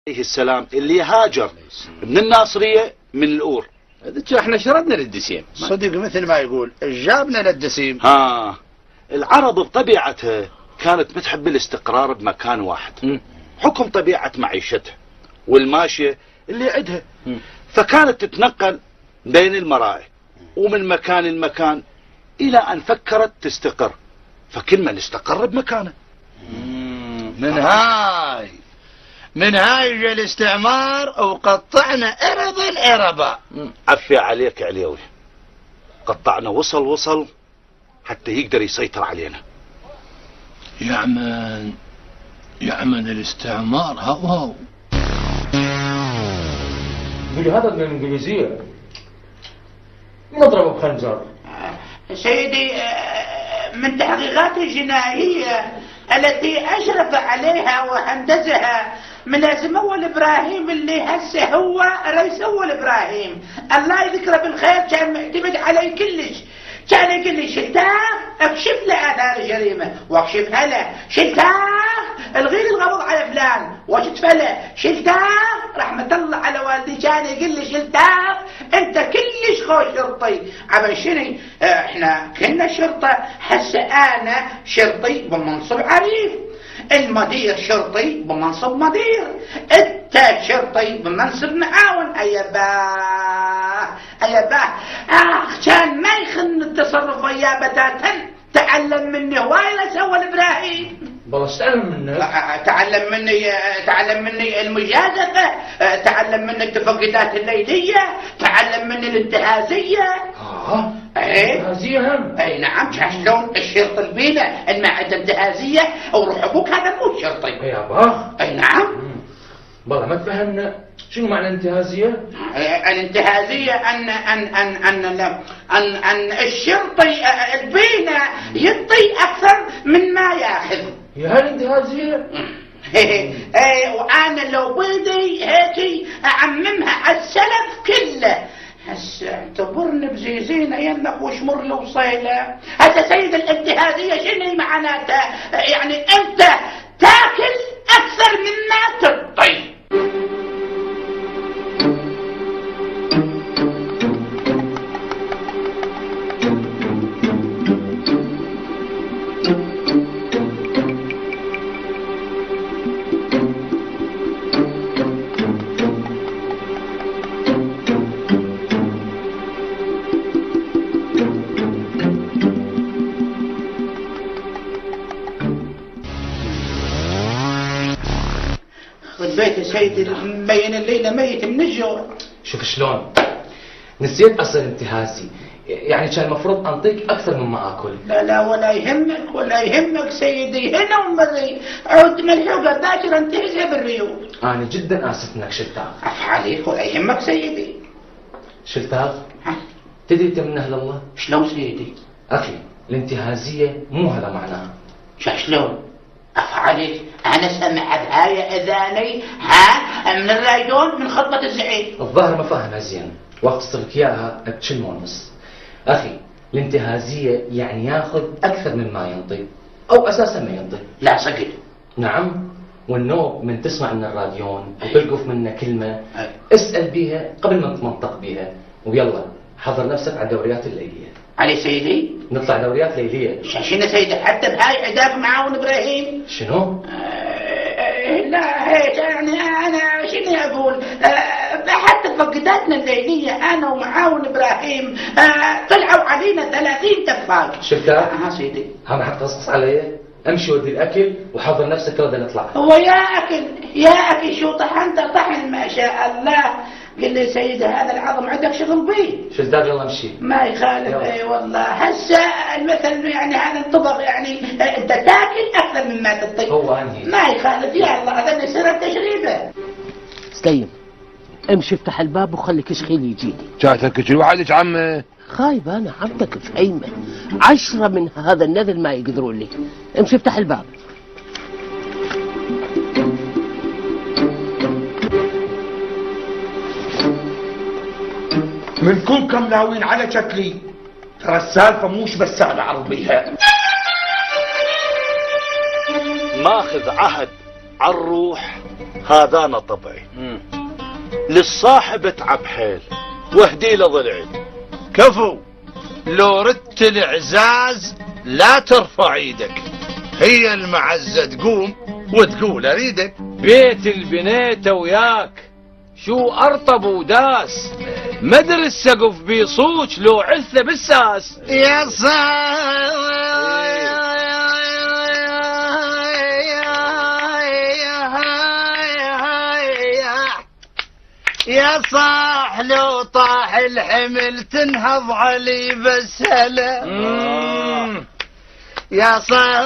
عليه السلام اللي هاجر من الناصرية من الأور. احنا شردنا للدسيم صدق مثل ما يقول جابنا للدسيم. العرب بطبيعتها كانت بتحب الاستقرار بمكان واحد حكم طبيعة معيشتها والماشية اللي عندها، فكانت تتنقل بين المرائي ومن مكان لمكان إلى أن فكرت تستقر، فكل من استقر بمكانه. من هاي جاء الاستعمار وقطعنا ارض العربة. عفي عليك عليوي، قطعنا وصل حتى يقدر يسيطر علينا. يعمل الاستعمار هاو هذا من الانجليزية نضربه بخنجر. سيدي، من تحقيقات الجنائية التي أشرف عليها وهندسها من سمو الإبراهيم اللي هسه هو رئيس أول إبراهيم الله يذكره بالخير، كان معتمد علي كلش، كان يقول لي شلتاه اكشف له آثار الجريمة واكشفها له، شلتاه الغي القبض على فلان واشتفه له، شلتاه رحمة الله على والدي كان يقول لي شلتاه انت كلش خوش شرطي. عبا شني احنا كنا شرطة، هسه انا شرطي بمنصب عريف، المدير شرطي بمنصب مدير، انت شرطي بمنصب معاون. ايباه كان ما يخن التصرف وياه بتاتا، تعلم مني هواي سوى ابراهيم. بس تعلم منك. تعلم مني المجازفة، تعلم مني التفقدات الليلية، تعلم مني الانتهازية. انتهازية هم؟ اي نعم، شلون الشرط البينة ان ما عنده انتهازية وروح ابوك هذا مو شرطي. يا باه. اي نعم. والله ما تفهمنا شنو معنى الانتهازية؟ الانتهازية أن الشرطي البينة يعطي أكثر من ما يأخذ. يا هالانتهازية؟ وأنا لو بدي هيك أعممها على السلف كله. هسه اعتبرني بزيزينة يمك وشمر له وصيله. هسه سيد الانتهازية شنو معناتها؟ يعني أنت تاكل أكثر مما تعطي. بيت سيدي مبين الليلة ميت من الجوع. شوف شلون نسيت اصل انتهازي، يعني كان المفروض انطيك اكثر مما اكل. لا ولا يهمك سيدي، هنا ومري عود ملحوقة باكر انتهزها بالريوق. انا جدا اسف انك شلتاغ. عف عليك ولا يهمك سيدي. شلتاغ؟ تدري انت من اهل الله؟ شلون سيدي؟ اخي الانتهازية مو هذا معناها. شلون؟ عف عليك، انا سمع بهاي اذاني من الرايدون من خطبة الزعيم. الظاهر ما فاهمها زين، وقت تصلك اياها بتشل ونص. اخي الانتهازية يعني ياخذ اكثر مما ينطي او اساسا ما ينطي. لا صدق. نعم، والنوب من تسمع من الراديون وتلقف منه كلمة اسأل بيها قبل ما تنطق بيها، ويلا حضر نفسك على الدوريات الليلية. علي سيدي؟ نطلع دوريات ليلية. شنو سيدي؟ حتى بهاي عداك معاون ابراهيم. شنو؟ لا هيك يعني انا شنو اقول، حتى فقداتنا الليلية انا ومعاون ابراهيم طلعوا علينا 30 دفاق. شفتها؟ سيدي. هم حتقصص علي؟ امشي ودي الاكل وحضر نفسك رد نطلع. هو يا اكل شو طحنت طحن ما شاء الله. قل لي سيدي هذا العظم عندك شغل بيه. شفتها؟ يلا امشي. ما يخالف. اي والله هسه المثل يعني هذا انطبق، يعني انت تاكل اكثر مما تطيب. هو عني ما يخالف. يا الله هذا يصير التجربه. سليم امشي افتح الباب وخلي كشخيل يجيني. جاتك وحدك عمي؟ خايب انا عمتك فهيمة 10 من هذا النذل ما يقدرون لي. امشي افتح الباب. منكم ناويين على شكلي، ترى السالفة موش بس على عرضيها. ماخذ عهد على الروح هذا انا طبعي. للصاحب اتعب حيل واهدي له ضلعي. كفو، لو ردت العزاز لا ترفع ايدك، هي المعزة تقوم وتقول اريدك. بيت البنيته وياك شو ارطب وداس، مدر السقف بيصوت لو عثه بالساس. يا يا صاح لو طاح الحمل تنهض علي بس هلا. يا صاح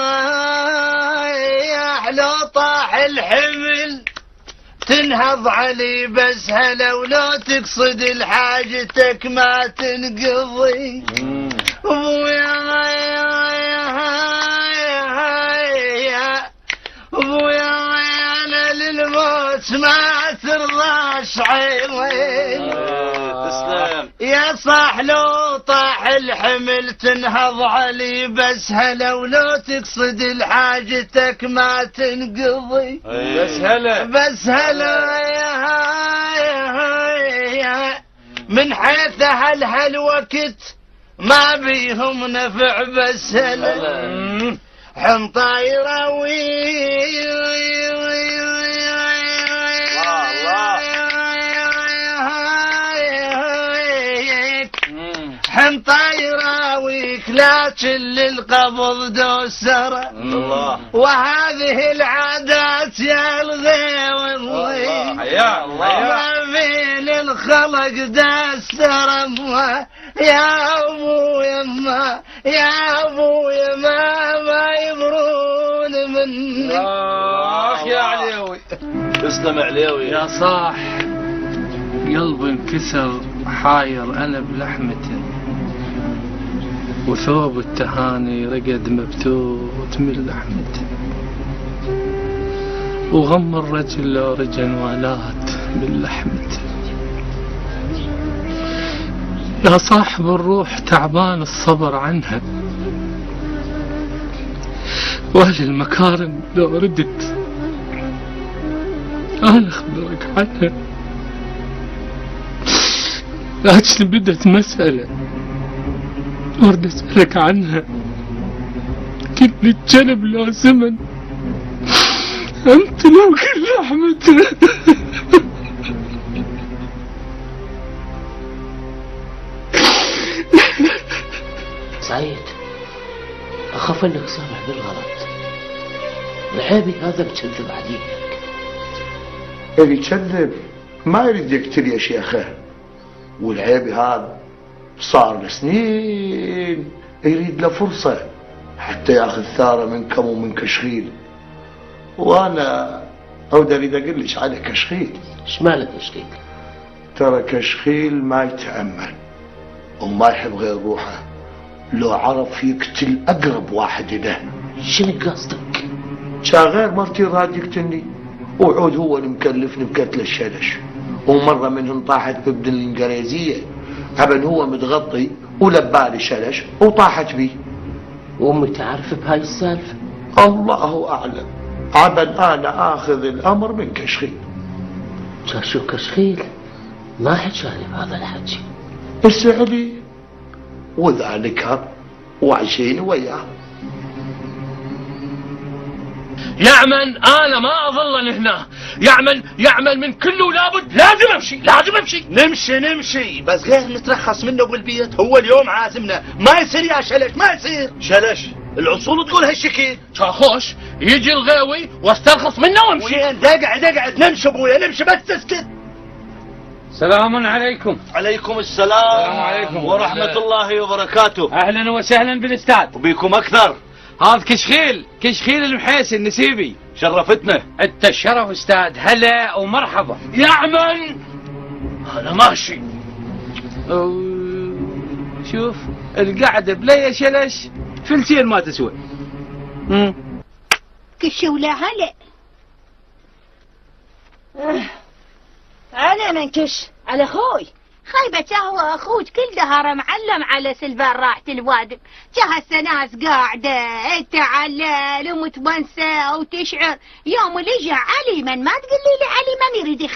لو طاح الحمل تنهض علي بس هلا، ولو تقصد لحاجتك ما تنقضي. ابويا انا للموت ما ترضاش عيني. تسلم. يا صاح لو طاح الحمل تنهض علي بس هلا، ولو تقصد لحاجتك ما تنقضي. بس هلا بس هلا يا من حيث هالوقت ما بيهم نفع بس هلا. حنطايره حنطايره ويك لكن للقبض دوسره. وهذه العادات يا الغيور يا الله ما بين الخلق دستره. يا ابويا ما يا ابويا ما يبرون مني. يا عليوي. تسلم عليوي. يا صاح قلب انكسر حاير انا بلحمته، وثوب التهاني رقد مبتوت من لحمته، وغم الرجل لو رجن والات من لحمته. يا صاحب الروح تعبان الصبر عنها، واهل المكارم لو ردت انا اخبرك عنها، لكن بدت مسألة ورد اسألك عنها. كل الجنب له زمن، انت لو كل رحمته. سعيد اخاف انك سامح بالغلط، العيبي هذا بكذب عليك. اللي يكذب ما يريد يقتل يا شيخه، والعيبي هذا صار له سنين يريد له فرصة حتى ياخذ ثارة منكم ومن كشخيل. وانا اريد اقول لك على كشخيل. ايش ماله كشخيل؟ ترى كشخيل ما يتأمل وما يحب غير روحه، لو عرف يقتل اقرب واحد له. شنو قصدك؟ كان غير مرتي راد يقتلني، وعود هو اللي مكلفني بقتل الشلش، ومرة منهم طاحت بابن الانجليزية عبن هو متغطي ولبالي شلش وطاحت بي. وامي تعرف بهاي السالفة؟ الله اعلم، عبن انا اخذ الامر من كشخيل. شو كشخيل ما حكالي بهذا الحكي. اسألي وذلك وعشين وياه. يعمل انا ما اظل هنا، يعمل من كله لابد لازم امشي. نمشي بس غير نترخص منه بالبيت. هو اليوم عازمنا، ما يصير يا شلش، ما يصير. شلش الاصول تقول هالشكل. شاخوش يجي الغاوي واسترخص منه وامشي. وين اقعد نمشي ابويا نمشي بس تسكت. السلام عليكم. عليكم السلام عليكم ورحمة الله وبركاته. اهلا وسهلا بالاستاذ. وبيكم اكثر. هذا كشخيل المحيسي النسيبي. شرفتنا. انت الشرف استاذ، هلا ومرحبا. يعمل انا ماشي. شوف القعده بلا شلش فلسين ما تسوى. كشوا ولا هلا. على من كش على خوي خايبة هو اخوك كل دهر معلم على سلفان راحة الوادم، هسه ناس قاعدة تعلل ومتونسة وتشعر. يوم اللي جاء علي من ما تقول لي علي من يريد